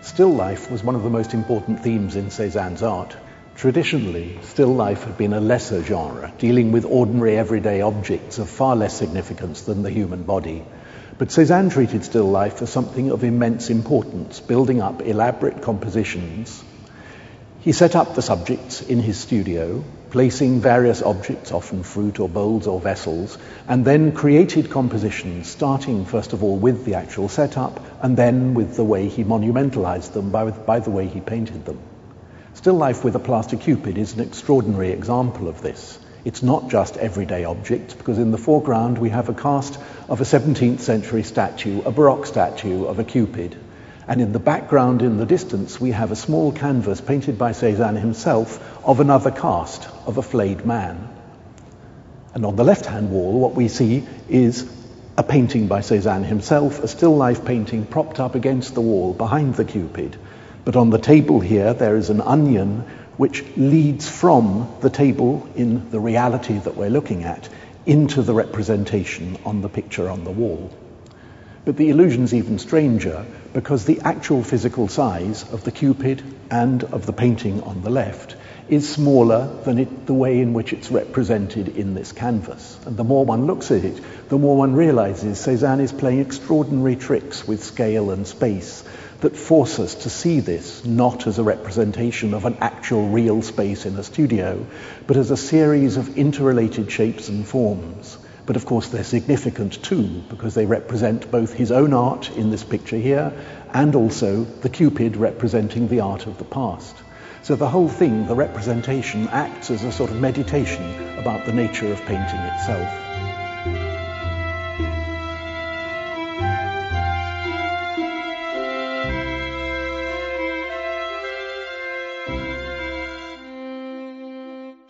Still life was one of the most important themes in Cézanne's art. Traditionally, still life had been a lesser genre, dealing with ordinary everyday objects of far less significance than the human body. But Cézanne treated still life as something of immense importance, building up elaborate compositions. He set up the subjects in his studio, placing various objects, often fruit or bowls or vessels, and then created compositions, starting first of all with the actual setup, and then with the way he monumentalized them by the way he painted them. Still life with a Plaster Cupid is an extraordinary example of this. It's not just everyday objects, because in the foreground we have a cast of a 17th century statue, a Baroque statue of a Cupid. And in the background in the distance we have a small canvas painted by Cézanne himself of another cast, of a flayed man. And on the left-hand wall what we see is a painting by Cézanne himself, a still life painting propped up against the wall behind the Cupid. But on the table here there is an onion which leads from the table in the reality that we're looking at into the representation on the picture on the wall. But the illusion's even stranger because the actual physical size of the Cupid and of the painting on the left is smaller than the way in which it's represented in this canvas. And the more one looks at it, the more one realizes Cézanne is playing extraordinary tricks with scale and space that force us to see this not as a representation of an actual real space in a studio, but as a series of interrelated shapes and forms. But of course they're significant too, because they represent both his own art in this picture here, and also the Cupid representing the art of the past. So the whole thing, the representation, acts as a sort of meditation about the nature of painting itself.